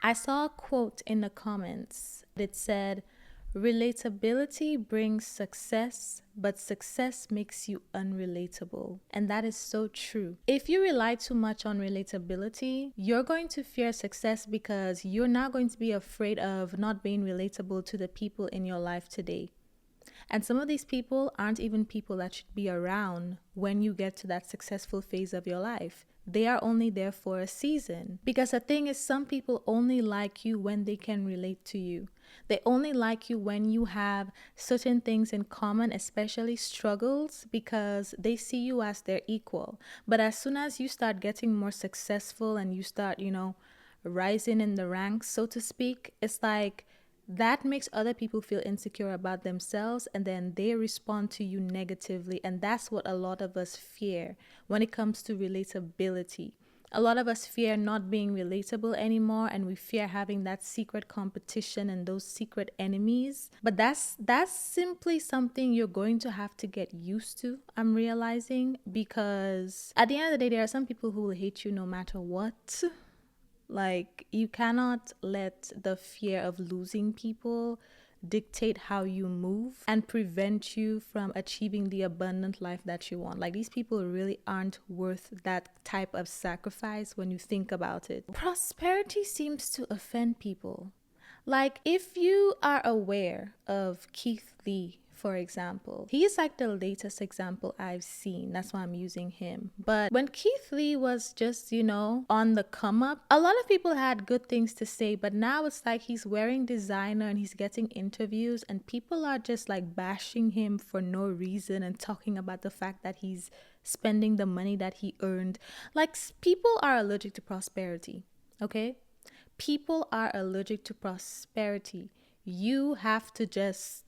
I saw a quote in the comments that said, relatability brings success, but success makes you unrelatable. And that is so true. If you rely too much on relatability, you're going to fear success because you're now going to be afraid of not being relatable to the people in your life today. And some of these people aren't even people that should be around when you get to that successful phase of your life. They are only there for a season. Because the thing is, some people only like you when they can relate to you. They only like you when you have certain things in common, especially struggles, because they see you as their equal. But as soon as you start getting more successful and you start, rising in the ranks, so to speak, it's like that makes other people feel insecure about themselves, and then they respond to you negatively. And that's what a lot of us fear when it comes to relatability. A lot of us fear not being relatable anymore, and we fear having that secret competition and those secret enemies. But that's simply something you're going to have to get used to, I'm realizing, because at the end of the day, there are some people who will hate you no matter what. Like, you cannot let the fear of losing people dictate how you move and prevent you from achieving the abundant life that you want. Like, these people really aren't worth that type of sacrifice when you think about it. Prosperity seems to offend people. Like, if you are aware of Keith Lee, for example, he's like the latest example I've seen. That's why I'm using him. But when Keith Lee was just, on the come up, a lot of people had good things to say. But now it's like he's wearing designer and he's getting interviews, and people are just like bashing him for no reason and talking about the fact that he's spending the money that he earned. Like, people are allergic to prosperity, okay? People are allergic to prosperity. You have to just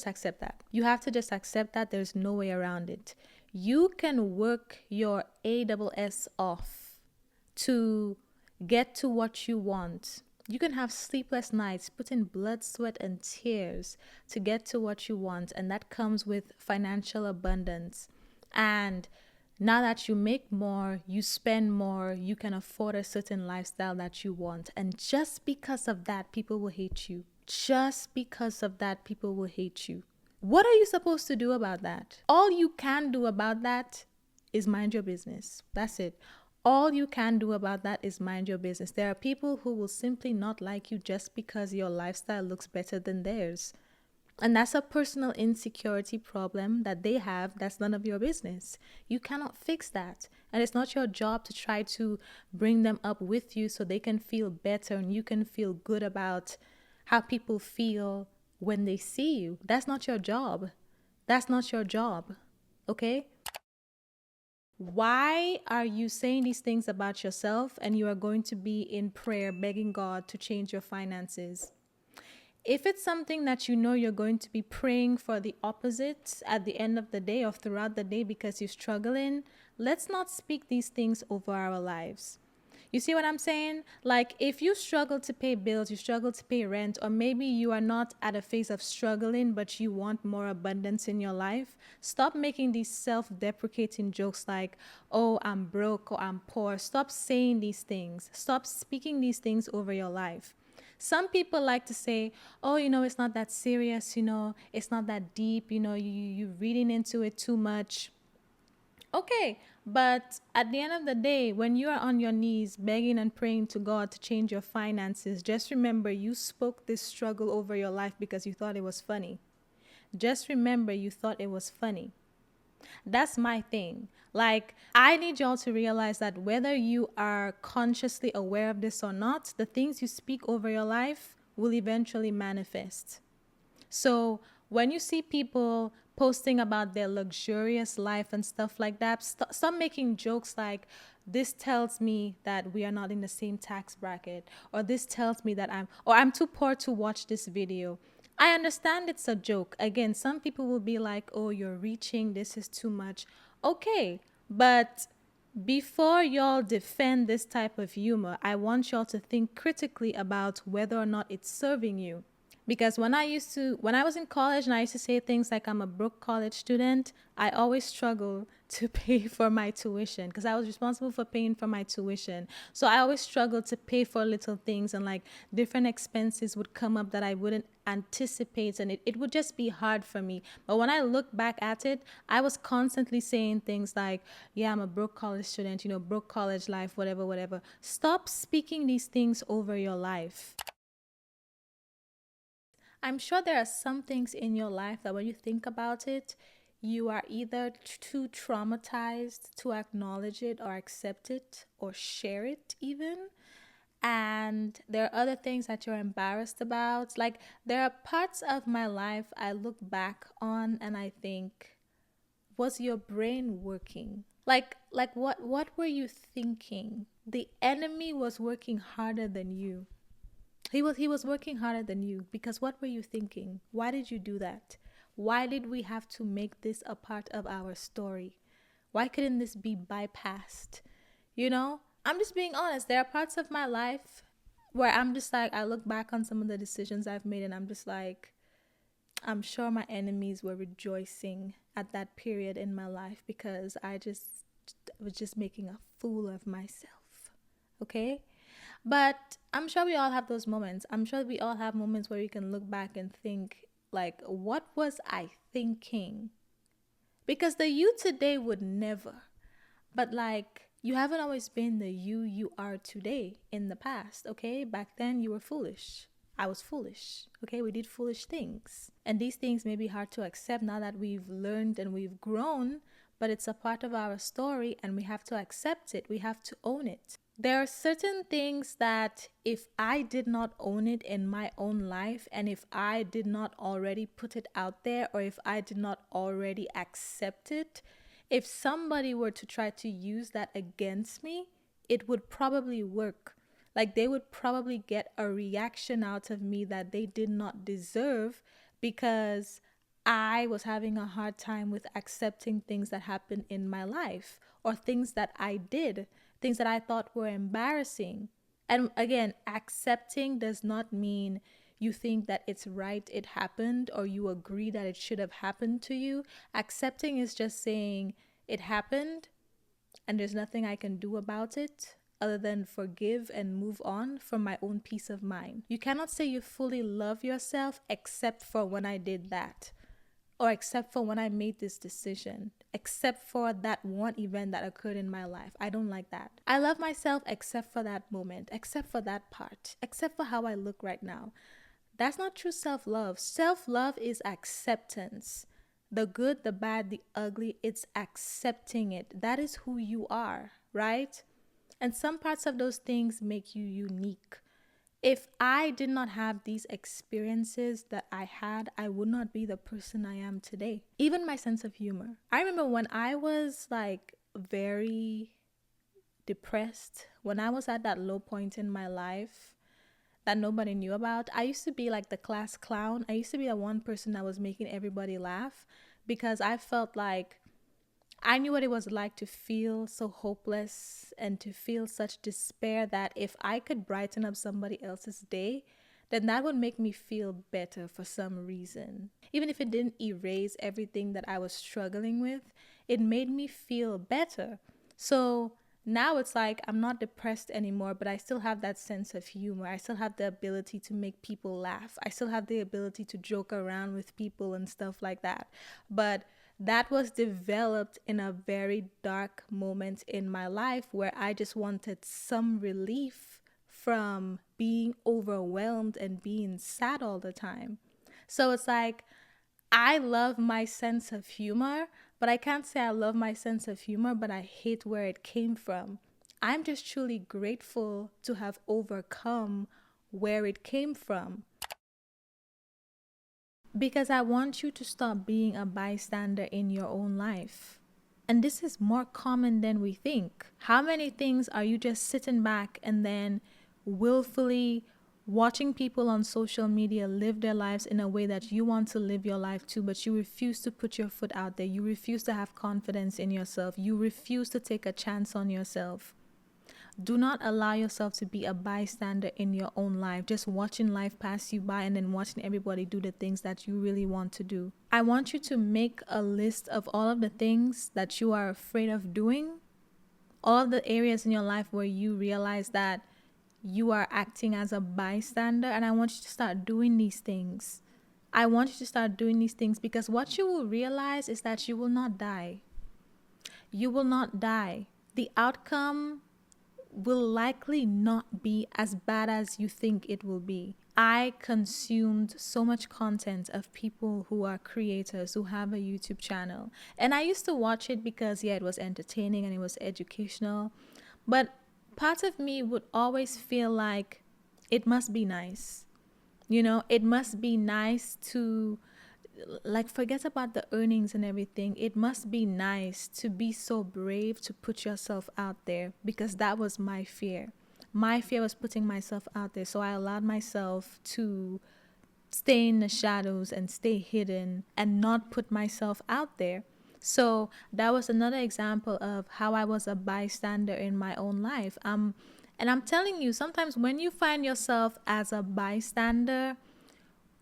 accept that. You have to just accept that there's no way around it. You can work your ASS off to get to what you want. You can have sleepless nights, put in blood, sweat, and tears to get to what you want. And that comes with financial abundance. And now that you make more, you spend more, you can afford a certain lifestyle that you want. And just because of that, people will hate you. Just because of that, people will hate you. What are you supposed to do about that? All you can do about that is mind your business. That's it. All you can do about that is mind your business. There are people who will simply not like you just because your lifestyle looks better than theirs. And that's a personal insecurity problem that they have. That's none of your business. You cannot fix that. And it's not your job to try to bring them up with you so they can feel better and you can feel good about how people feel when they see you. That's not your job. That's not your job. Okay? Why are you saying these things about yourself and you are going to be in prayer begging God to change your finances? If it's something that you know you're going to be praying for the opposite at the end of the day or throughout the day because you're struggling, let's not speak these things over our lives. You see what I'm saying? Like, if you struggle to pay bills, you struggle to pay rent, or maybe you are not at a phase of struggling, but you want more abundance in your life, stop making these self-deprecating jokes like, oh, I'm broke or I'm poor. Stop saying these things. Stop speaking these things over your life. Some people like to say, oh, it's not that serious, it's not that deep, you're reading into it too much. Okay, but at the end of the day, when you are on your knees begging and praying to God to change your finances, just remember you spoke this struggle over your life because you thought it was funny. Just remember you thought it was funny. That's my thing. Like, I need y'all to realize that whether you are consciously aware of this or not, the things you speak over your life will eventually manifest. So when you see people posting about their luxurious life and stuff like that, stop making jokes like, this tells me that we are not in the same tax bracket, or this tells me that I'm too poor to watch this video. I understand it's a joke. Again, some people will be like, oh, you're reaching, this is too much. Okay, but before y'all defend this type of humor, I want y'all to think critically about whether or not it's serving you. Because when I was in college and I used to say things like I'm a broke college student, I always struggle to pay for my tuition because I was responsible for paying for my tuition. So I always struggled to pay for little things, and like different expenses would come up that I wouldn't anticipate, and it would just be hard for me. But when I look back at it, I was constantly saying things like, yeah, I'm a broke college student, broke college life, whatever, whatever. Stop speaking these things over your life. I'm sure there are some things in your life that when you think about it, you are either too traumatized to acknowledge it or accept it or share it, even. And there are other things that you're embarrassed about. Like, there are parts of my life I look back on and I think, was your brain working? Like what were you thinking? The enemy was working harder than you. He was working harder than you because what were you thinking? Why did you do that? Why did we have to make this a part of our story? Why couldn't this be bypassed? I'm just being honest. There are parts of my life where I'm just like, I look back on some of the decisions I've made and I'm just like, I'm sure my enemies were rejoicing at that period in my life because I just was just making a fool of myself. Okay? But I'm sure we all have those moments. I'm sure we all have moments where we can look back and think, like, what was I thinking? Because the you today would never. But, like, you haven't always been the you are today in the past, okay? Back then, you were foolish. I was foolish, okay? We did foolish things. And these things may be hard to accept now that we've learned and we've grown, but it's a part of our story and we have to accept it. We have to own it. There are certain things that if I did not own it in my own life, and if I did not already put it out there, or if I did not already accept it, if somebody were to try to use that against me, it would probably work. Like, they would probably get a reaction out of me that they did not deserve because I was having a hard time with accepting things that happened in my life or things that I did, things that I thought were embarrassing. And again, accepting does not mean you think that it's right, it happened, or you agree that it should have happened to you. Accepting is just saying it happened and there's nothing I can do about it other than forgive and move on for my own peace of mind. You cannot say you fully love yourself except for when I did that, or except for when I made this decision, except for that one event that occurred in my life. I don't like that. I love myself except for that moment, except for that part, except for how I look right now. That's not true self-love. Self-love is acceptance. The good, the bad, the ugly, it's accepting it. That is who you are, right? And some parts of those things make you unique. If I did not have these experiences that I had, I would not be the person I am today. Even my sense of humor. I remember when I was like very depressed, when I was at that low point in my life that nobody knew about, I used to be like the class clown. I used to be the one person that was making everybody laugh because I felt like I knew what it was like to feel so hopeless and to feel such despair that if I could brighten up somebody else's day, then that would make me feel better for some reason. Even if it didn't erase everything that I was struggling with, it made me feel better. So now it's like I'm not depressed anymore, but I still have that sense of humor. I still have the ability to make people laugh. I still have the ability to joke around with people and stuff like that. But that was developed in a very dark moment in my life where I just wanted some relief from being overwhelmed and being sad all the time. So it's like, I love my sense of humor, but I can't say I love my sense of humor, but I hate where it came from. I'm just truly grateful to have overcome where it came from. Because I want you to stop being a bystander in your own life. And this is more common than we think. How many things are you just sitting back and then willfully watching people on social media live their lives in a way that you want to live your life too, but you refuse to put your foot out there. You refuse to have confidence in yourself. You refuse to take a chance on yourself. Do not allow yourself to be a bystander in your own life, just watching life pass you by and then watching everybody do the things that you really want to do. I want you to make a list of all of the things that you are afraid of doing, all of the areas in your life where you realize that you are acting as a bystander, and I want you to start doing these things. I want you to start doing these things because what you will realize is that you will not die. You will not die. The outcome will likely not be as bad as you think it will be. I consumed so much content of people who are creators who have a YouTube channel. And I used to watch it because, yeah, it was entertaining and it was educational. But part of me would always feel like it must be nice. You know, it must be nice to, like, forget about the earnings and everything. It must be nice to be so brave to put yourself out there, because that was my fear. My fear was putting myself out there. So I allowed myself to stay in the shadows and stay hidden and not put myself out there. So that was another example of how I was a bystander in my own life. And I'm telling you, sometimes when you find yourself as a bystander,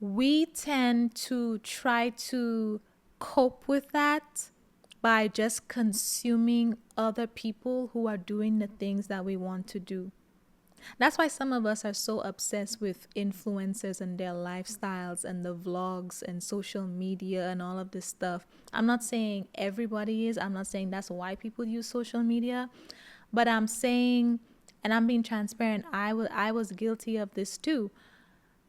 we tend to try to cope with that by just consuming other people who are doing the things that we want to do. That's why some of us are so obsessed with influencers and their lifestyles and the vlogs and social media and all of this stuff. I'm not saying everybody is. I'm not saying that's why people use social media. But I'm saying, and I'm being transparent, I was guilty of this too.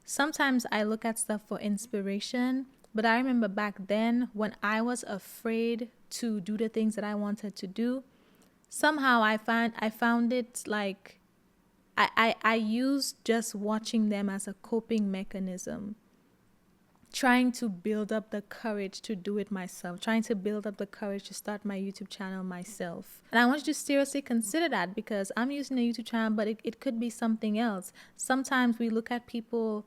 Sometimes I look at stuff for inspiration, but I remember back then when I was afraid to do the things that I wanted to do, somehow I found it like I used just watching them as a coping mechanism, trying to build up the courage to do it myself, trying to build up the courage to start my YouTube channel myself. And I want you to seriously consider that, because I'm using a YouTube channel, but it could be something else. Sometimes we look at people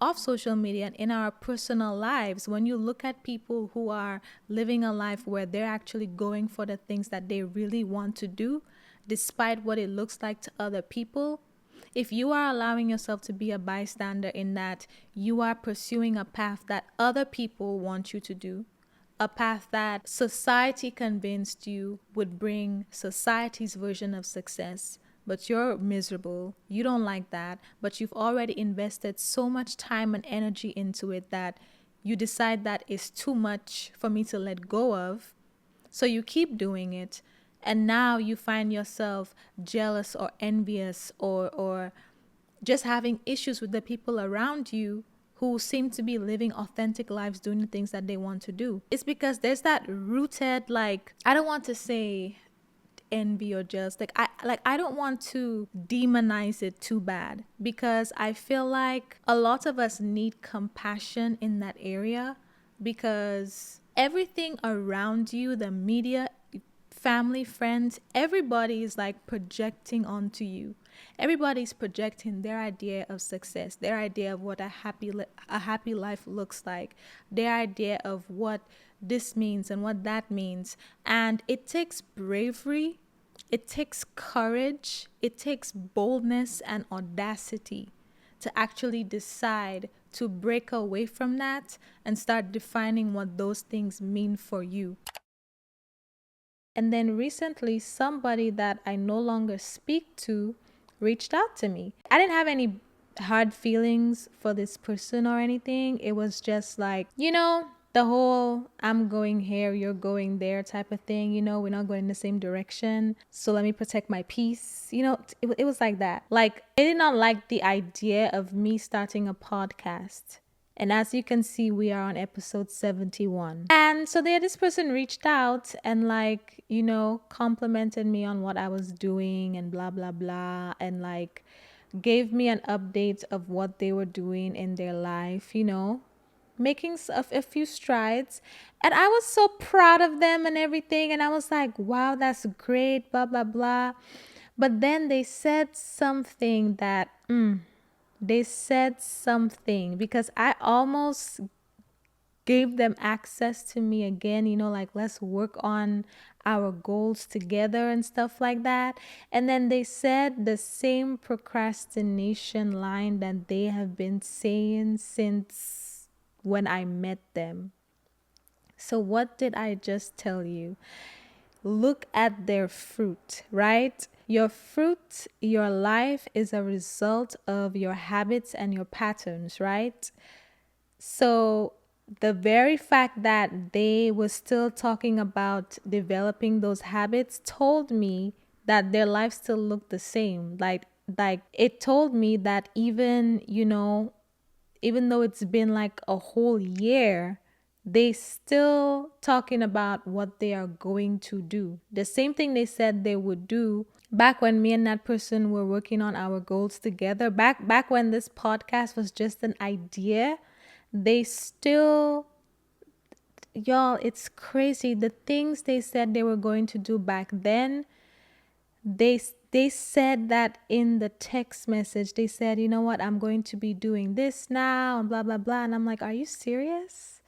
off social media and in our personal lives. When you look at people who are living a life where they're actually going for the things that they really want to do, despite what it looks like to other people, if you are allowing yourself to be a bystander in that you are pursuing a path that other people want you to do, a path that society convinced you would bring society's version of success, but you're miserable, you don't like that, but you've already invested so much time and energy into it that you decide that is too much for me to let go of, so you keep doing it. And now you find yourself jealous or envious or just having issues with the people around you who seem to be living authentic lives, doing the things that they want to do. It's because there's that rooted, like, I don't want to say envy or jealous. I don't want to demonize it too bad, because I feel like a lot of us need compassion in that area, because everything around you, the media, family, friends, everybody is like projecting onto you. Everybody's projecting their idea of success, their idea of what a happy life looks like, their idea of what this means and what that means. And it takes bravery, it takes courage, it takes boldness and audacity to actually decide to break away from that and start defining what those things mean for you. And then recently, somebody that I no longer speak to reached out to me. I didn't have any hard feelings for this person or anything. It was just like, the whole I'm going here, you're going there type of thing. We're not going in the same direction. So let me protect my peace. It was like that. Like, they did not like the idea of me starting a podcast. And as you can see, we are on episode 71. And so there, this person reached out and complimented me on what I was doing and blah, blah, blah. And gave me an update of what they were doing in their life, making a few strides. And I was so proud of them and everything. And I was like, wow, that's great, blah, blah, blah. But then they said something because I almost gave them access to me again, like let's work on our goals together and stuff like that. And then they said the same procrastination line that they have been saying since when I met them. So what did I just tell you? Look at their fruit, right? Your fruit, your life is a result of your habits and your patterns, right? So the very fact that they were still talking about developing those habits told me that their life still looked the same. Like it told me that even though it's been like a whole year, they still talking about what they are going to do. The same thing they said they would do back when me and that person were working on our goals together. Back when this podcast was just an idea, they still, y'all, it's crazy. The things they said they were going to do back then, they said that in the text message. They said, you know what, I'm going to be doing this now and blah blah blah. And I'm like, are you serious?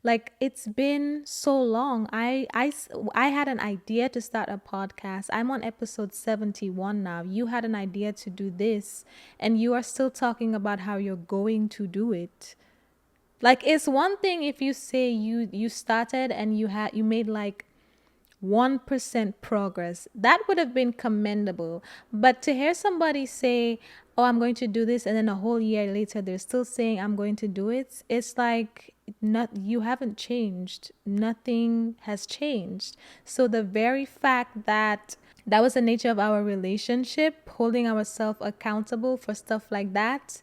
Like, it's been so long. I had an idea to start a podcast. I'm on episode 71 now. You had an idea to do this, and you are still talking about how you're going to do it. Like, it's one thing if you say you started and you made like 1% progress. That would have been commendable. But to hear somebody say, oh, I'm going to do this, and then a whole year later they're still saying I'm going to do it, it's like, you haven't changed. Nothing has changed. So the very fact that that was the nature of our relationship, holding ourselves accountable for stuff like that,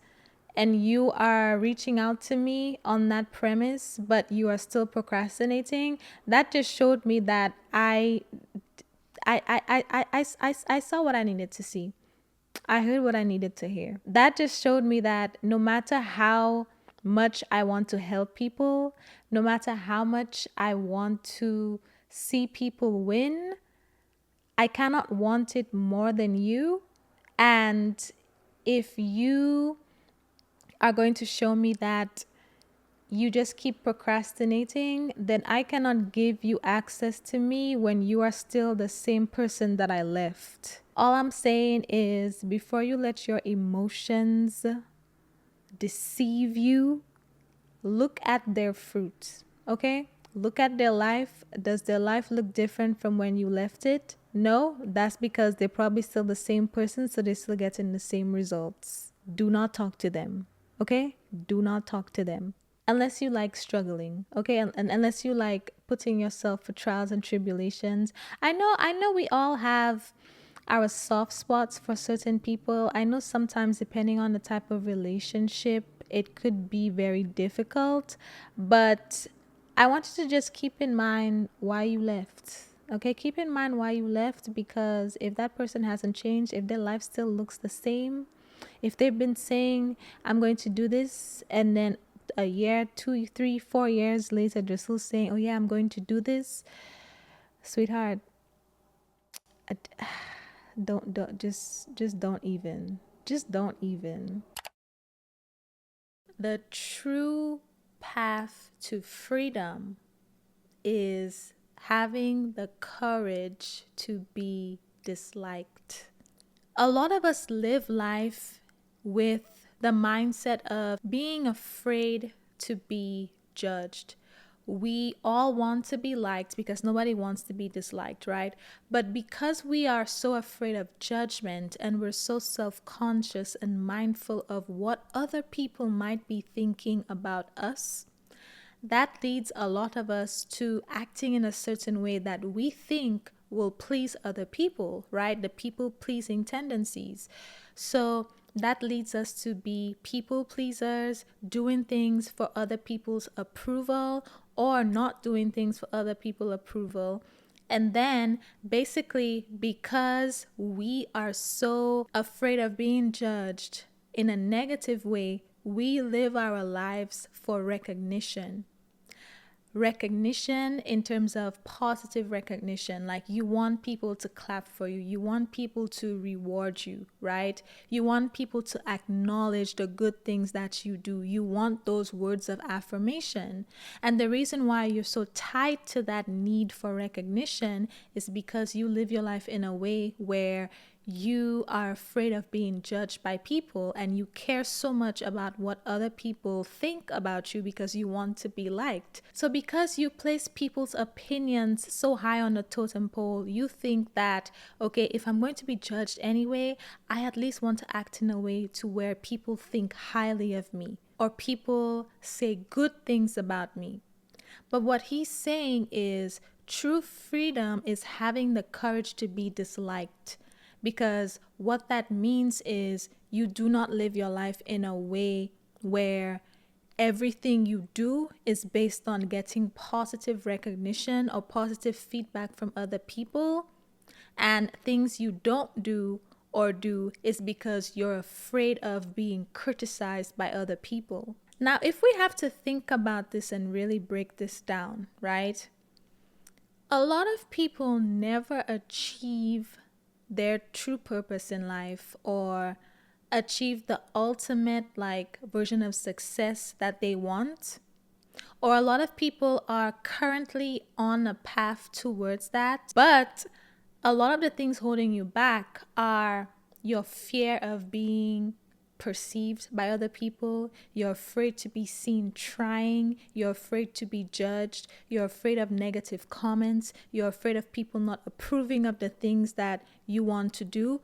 and you are reaching out to me on that premise, but you are still procrastinating, that just showed me that I saw what I needed to see. I heard what I needed to hear. That just showed me that no matter how much I want to help people, no matter how much I want to see people win, I cannot want it more than you. And if you are going to show me that you just keep procrastinating, then I cannot give you access to me when you are still the same person that I left. All I'm saying is, before you let your emotions deceive you, look at their fruit, okay? Look at their life. Does their life look different from when you left it? No, that's because they're probably still the same person, so they're still getting the same results. Do not talk to them, okay? Do not talk to them. Unless you like struggling, okay? And unless you like putting yourself for trials and tribulations. I know we all have our soft spots for certain people. I know sometimes, depending on the type of relationship, it could be very difficult, but I want you to just keep in mind why you left. Okay, keep in mind why you left, because if that person hasn't changed, if their life still looks the same, if they've been saying, I'm going to do this, and then a year, 2, 3, 4 years later, they're still saying, oh yeah, I'm going to do this, sweetheart, don't just don't even. The true path to freedom is having the courage to be disliked. A lot of us live life with the mindset of being afraid to be judged. We all want to be liked because nobody wants to be disliked, right? But because we are so afraid of judgment and we're so self-conscious and mindful of what other people might be thinking about us, that leads a lot of us to acting in a certain way that we think will please other people, right? The people pleasing tendencies. So that leads us to be people pleasers, doing things for other people's approval or not doing things for other people's approval. And then basically, because we are so afraid of being judged in a negative way, we live our lives for recognition. recognition in terms of positive recognition. Like you want people to clap for you. You want people to reward you, right? You want people to acknowledge the good things that you do. You want those words of affirmation. And the reason why you're so tied to that need for recognition is because you live your life in a way where you are afraid of being judged by people, and you care so much about what other people think about you because you want to be liked. So because you place people's opinions so high on the totem pole, you think that, okay, if I'm going to be judged anyway, I at least want to act in a way to where people think highly of me or people say good things about me. But what he's saying is true freedom is having the courage to be disliked. Because what that means is you do not live your life in a way where everything you do is based on getting positive recognition or positive feedback from other people. And things you don't do or do is because you're afraid of being criticized by other people. Now, if we have to think about this and really break this down, right? A lot of people never achieve their true purpose in life or achieve the ultimate version of success that they want. Or a lot of people are currently on a path towards that, but a lot of the things holding you back are your fear of being perceived by other people. You're afraid to be seen trying. You're afraid to be judged. You're afraid of negative comments. You're afraid of people not approving of the things that you want to do.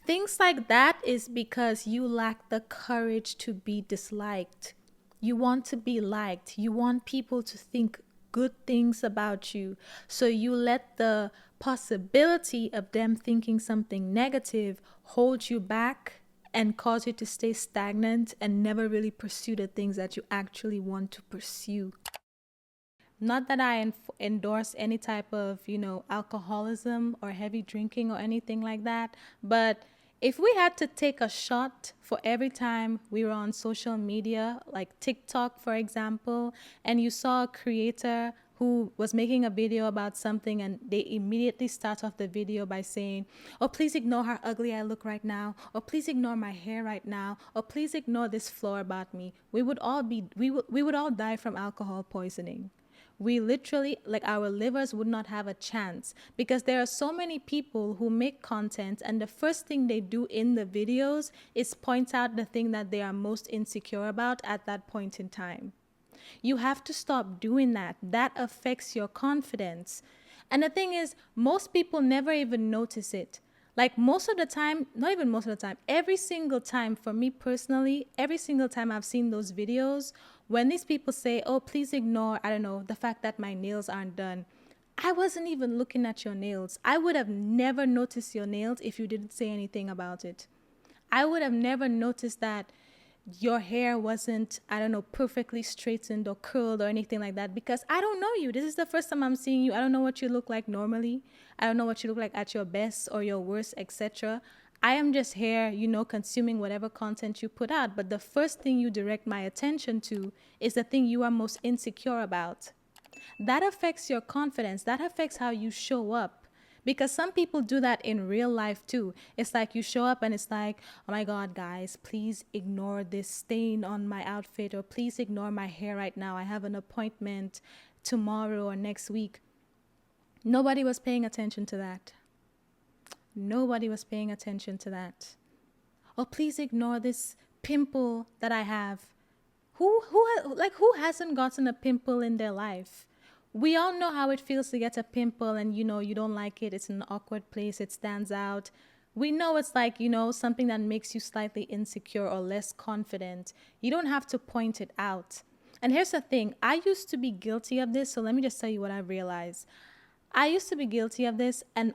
Things like that is because you lack the courage to be disliked. You want to be liked. You want people to think good things about you. So you let the possibility of them thinking something negative hold you back and cause you to stay stagnant and never really pursue the things that you actually want to pursue. Not that I endorse any type of, alcoholism or heavy drinking or anything like that, but if we had to take a shot for every time we were on social media, like TikTok, for example, and you saw a creator who was making a video about something and they immediately start off the video by saying, oh, please ignore how ugly I look right now, or please ignore my hair right now, or please ignore this flaw about me, we would all die from alcohol poisoning. We literally, our livers would not have a chance, because there are so many people who make content and the first thing they do in the videos is point out the thing that they are most insecure about at that point in time. You have to stop doing that. That affects your confidence. And the thing is, most people never even notice it. Most of the time, not even most of the time, every single time, for me personally, every single time I've seen those videos, when these people say, oh, please ignore, I don't know, the fact that my nails aren't done, I wasn't even looking at your nails. I would have never noticed your nails if you didn't say anything about it. I would have never noticed that your hair wasn't, I don't know, perfectly straightened or curled or anything like that, because I don't know you. This is the first time I'm seeing you. I don't know what you look like normally. I don't know what you look like at your best or your worst, etc. I am just here, consuming whatever content you put out. But the first thing you direct my attention to is the thing you are most insecure about. That affects your confidence. That affects how you show up. Because some people do that in real life too. It's like you show up and it's like, oh my God, guys, please ignore this stain on my outfit, or please ignore my hair right now. I have an appointment tomorrow or next week. Nobody was paying attention to that. Nobody was paying attention to that. Or please ignore this pimple that I have. Who hasn't gotten a pimple in their life? We all know how it feels to get a pimple and, you don't like it. It's an awkward place. It stands out. We know it's like, something that makes you slightly insecure or less confident. You don't have to point it out. And here's the thing. I used to be guilty of this. So let me just tell you what I realized. I used to be guilty of this, and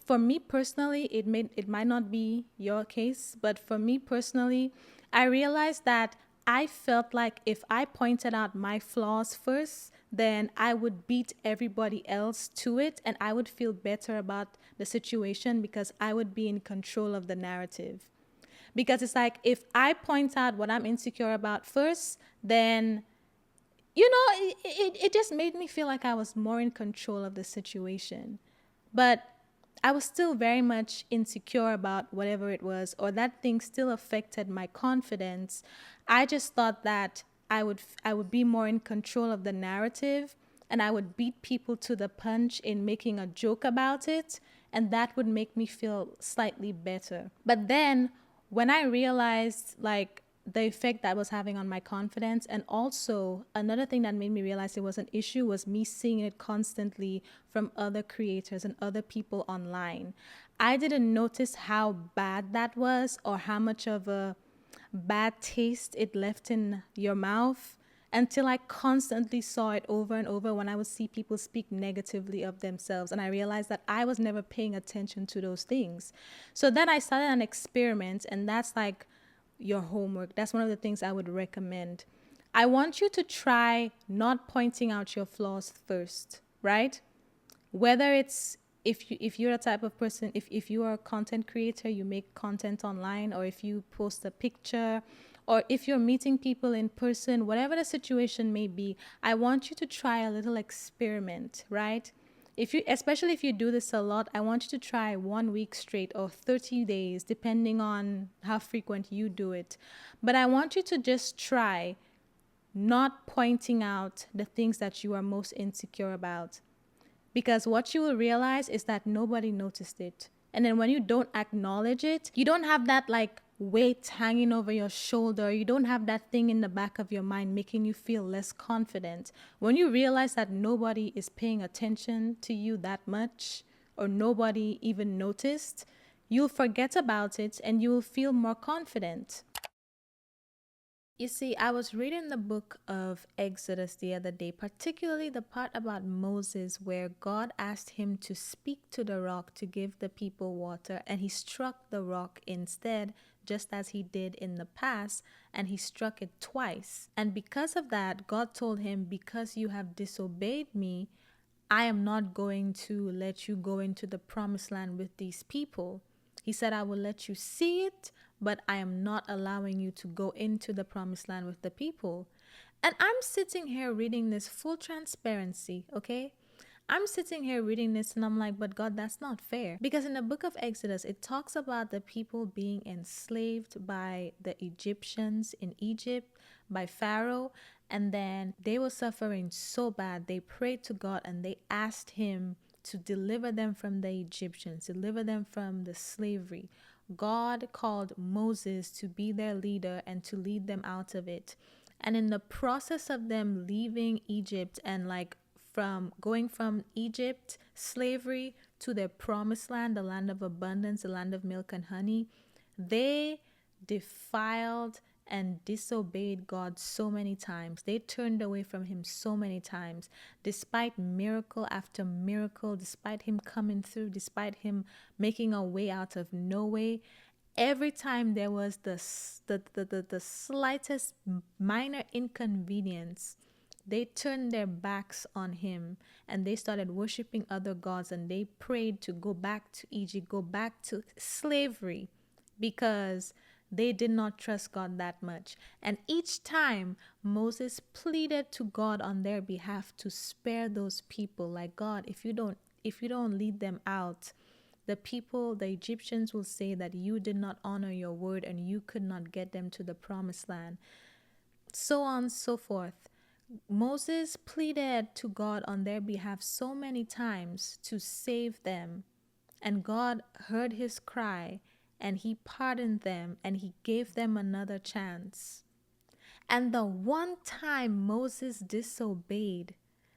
for me personally, it might not be your case, but for me personally, I realized that I felt like if I pointed out my flaws first, then I would beat everybody else to it, and I would feel better about the situation because I would be in control of the narrative. Because it's like, if I point out what I'm insecure about first, then it just made me feel like I was more in control of the situation. But I was still very much insecure about whatever it was, or that thing still affected my confidence. I just thought that I would be more in control of the narrative, and I would beat people to the punch in making a joke about it, and that would make me feel slightly better. But then when I realized like the effect that was having on my confidence, and also another thing that made me realize it was an issue was me seeing it constantly from other creators and other people online. I didn't notice how bad that was, or how much of a bad taste it left in your mouth, until I constantly saw it over and over when I would see people speak negatively of themselves. And I realized that I was never paying attention to those things. So then I started an experiment, and that's like your homework. That's one of the things I would recommend. I want you to try not pointing out your flaws first, right? Whether it's, if you're a type of person, if you are a content creator, you make content online, or if you post a picture, or if you're meeting people in person, whatever the situation may be, I want you to try a little experiment, right? If you, especially if you do this a lot, I want you to try 1 week straight, or 30 days, depending on how frequent you do it. But I want you to just try not pointing out the things that you are most insecure about. Because what you will realize is that nobody noticed it. And then when you don't acknowledge it, you don't have that like weight hanging over your shoulder. You don't have that thing in the back of your mind making you feel less confident. When you realize that nobody is paying attention to you that much, or nobody even noticed, you'll forget about it and you will feel more confident. You see, I was reading the book of Exodus the other day, particularly the part about Moses where God asked him to speak to the rock to give the people water, and he struck the rock instead, just as he did in the past, and he struck it twice. And because of that, God told him, "Because you have disobeyed me, I am not going to let you go into the promised land with these people." He said, "I will let you see it, but I am not allowing you to go into the promised land with the people." And I'm sitting here reading this, full transparency, okay? I'm sitting here reading this and I'm like, but God, that's not fair. Because in the book of Exodus, it talks about the people being enslaved by the Egyptians in Egypt, by Pharaoh. And then they were suffering so bad. They prayed to God and they asked him to deliver them from the Egyptians, deliver them from the slavery. God called Moses to be their leader and to lead them out of it. And in the process of them leaving Egypt, and like from going from Egypt, slavery, to their promised land, the land of abundance, the land of milk and honey, they defiled and disobeyed God so many times. They turned away from him so many times, despite miracle after miracle, despite him coming through, despite him making a way out of no way. Every time there was the slightest minor inconvenience, they turned their backs on him and they started worshiping other gods, and they prayed to go back to Egypt, go back to slavery, because they did not trust God that much. And each time Moses pleaded to God on their behalf to spare those people, like, God, if you don't lead them out, the people, the Egyptians will say that you did not honor your word and you could not get them to the promised land. So on and so forth. Moses pleaded to God on their behalf so many times to save them, and God heard his cry and he pardoned them and he gave them another chance. And the one time Moses disobeyed,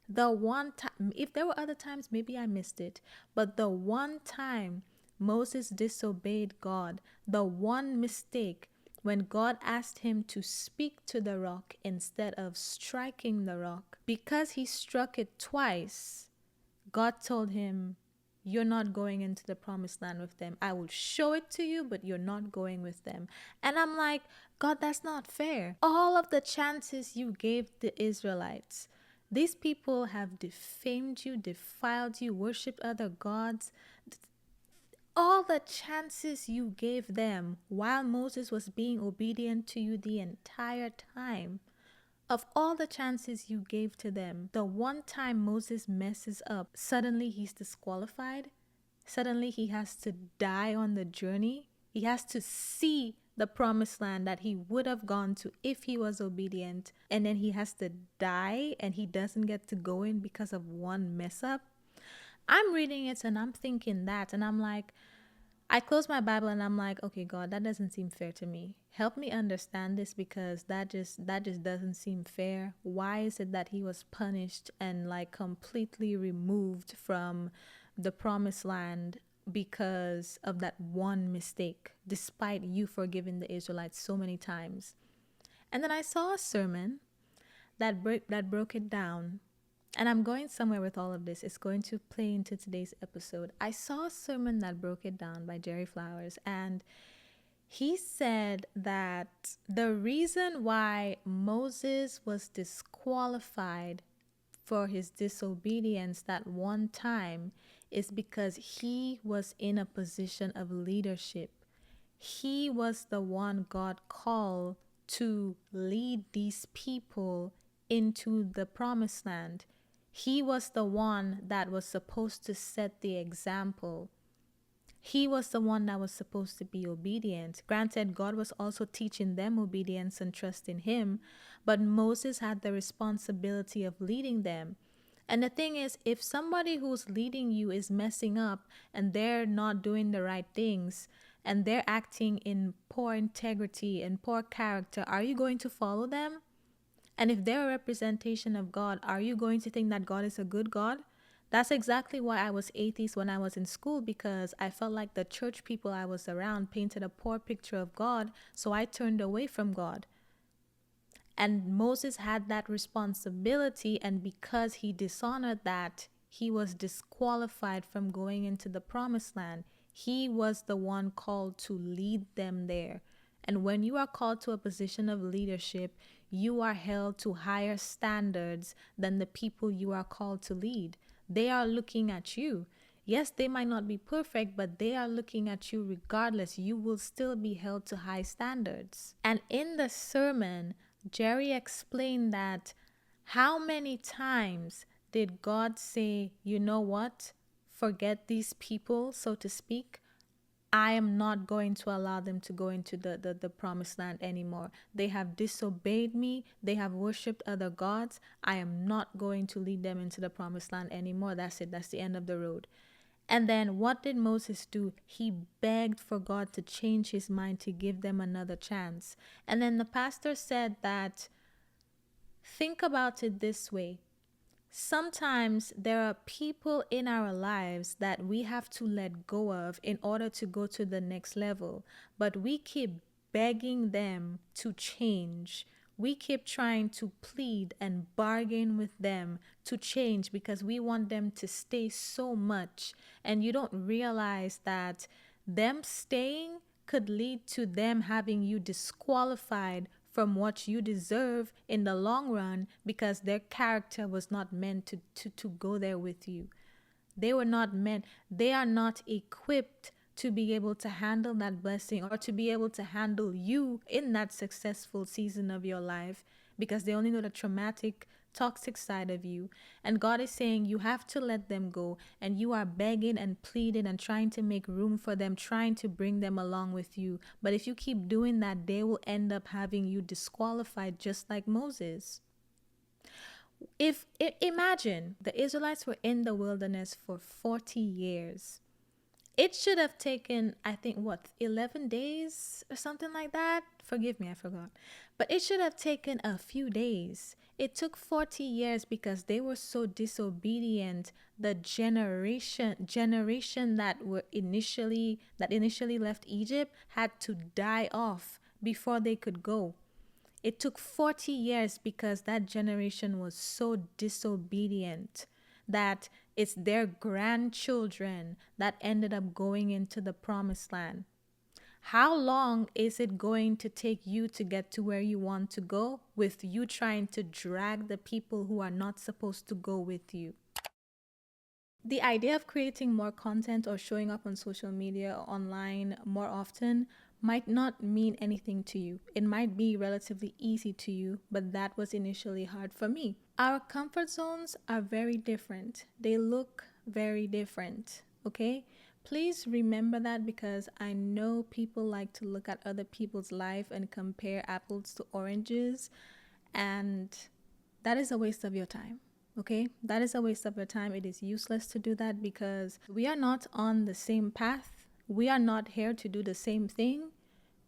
the one time, if there were other times, maybe I missed it, but the one time Moses disobeyed God, the one mistake, when God asked him to speak to the rock instead of striking the rock, because he struck it twice, God told him, "You're not going into the promised land with them. I will show it to you, but you're not going with them." And I'm like, God, that's not fair. All of the chances you gave the Israelites, these people have defamed you, defiled you, worshipped other gods. All the chances you gave them while Moses was being obedient to you the entire time. Of all the chances you gave to them, the one time Moses messes up, suddenly he's disqualified. Suddenly he has to die on the journey. He has to see the promised land that he would have gone to if he was obedient. And then he has to die and he doesn't get to go in because of one mess up. I'm reading it and I'm thinking that, and I'm like, I close my Bible and I'm like, okay, God, that doesn't seem fair to me. Help me understand this, because that just doesn't seem fair. Why is it that he was punished and like completely removed from the promised land because of that one mistake, despite you forgiving the Israelites so many times? And then I saw a sermon that broke it down. And I'm going somewhere with all of this. It's going to play into today's episode. I saw a sermon that broke it down by Jerry Flowers, and he said that the reason why Moses was disqualified for his disobedience that one time is because he was in a position of leadership. He was the one God called to lead these people into the promised land. He was the one that was supposed to set the example. He was the one that was supposed to be obedient. Granted, God was also teaching them obedience and trust in Him, but Moses had the responsibility of leading them. And the thing is, if somebody who's leading you is messing up and they're not doing the right things and they're acting in poor integrity and poor character, are you going to follow them? And if they're a representation of God, are you going to think that God is a good God? That's exactly why I was atheist when I was in school, because I felt like the church people I was around painted a poor picture of God, so I turned away from God. And Moses had that responsibility, and because he dishonored that, he was disqualified from going into the promised land. He was the one called to lead them there. And when you are called to a position of leadership, you are held to higher standards than the people you are called to lead. They are looking at you. Yes, they might not be perfect, but they are looking at you regardless. You will still be held to high standards. And in the sermon, Jerry explained that how many times did God say, you know what? Forget these people, so to speak. I am not going to allow them to go into the promised land anymore. They have disobeyed me. They have worshipped other gods. I am not going to lead them into the promised land anymore. That's it. That's the end of the road. And then what did Moses do? He begged for God to change his mind, to give them another chance. And then the pastor said that, think about it this way. Sometimes there are people in our lives that we have to let go of in order to go to the next level, but we keep begging them to change. We keep trying to plead and bargain with them to change because we want them to stay so much. And you don't realize that them staying could lead to them having you disqualified from what you deserve in the long run, because their character was not meant to go there with you. They were not meant, they are not equipped to be able to handle that blessing or to be able to handle you in that successful season of your life, because they only know the traumatic, toxic side of you. And God is saying you have to let them go, and you are begging and pleading and trying to make room for them, trying to bring them along with you. But if you keep doing that, they will end up having you disqualified, just like Moses. Imagine the Israelites were in the wilderness for 40 years. It should have taken, I think, 11 days or something like that? Forgive me, I forgot. But it should have taken a few days. It took 40 years because they were so disobedient. The generation that initially left Egypt had to die off before they could go. It took 40 years because that generation was so disobedient that it's their grandchildren that ended up going into the promised land. How long is it going to take you to get to where you want to go with you trying to drag the people who are not supposed to go with you? The idea of creating more content or showing up on social media or online more often might not mean anything to you. It might be relatively easy to you, but that was initially hard for me. Our comfort zones are very different. They look very different, okay? Please remember that, because I know people like to look at other people's life and compare apples to oranges, and that is a waste of your time. Okay, that is a waste of your time. It is useless to do that because we are not on the same path. We are not here to do the same thing.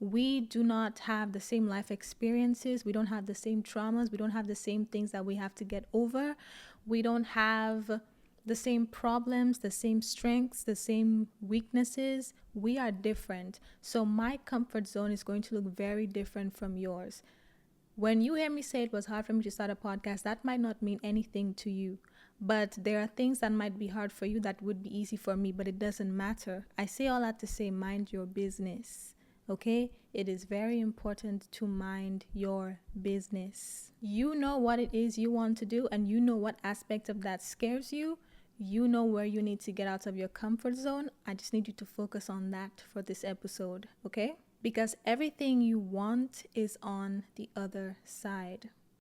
We do not have the same life experiences. We don't have the same traumas. We don't have the same things that we have to get over. We don't have the same problems, the same strengths, the same weaknesses. We are different. So my comfort zone is going to look very different from yours. When you hear me say it was hard for me to start a podcast, that might not mean anything to you. But there are things that might be hard for you that would be easy for me, but it doesn't matter. I say all that to say, mind your business. Okay? It is very important to mind your business. You know what it is you want to do, and you know what aspect of that scares you. You know where you need to get out of your comfort zone. I just need you to focus on that for this episode, okay? Because everything you want is on the other side.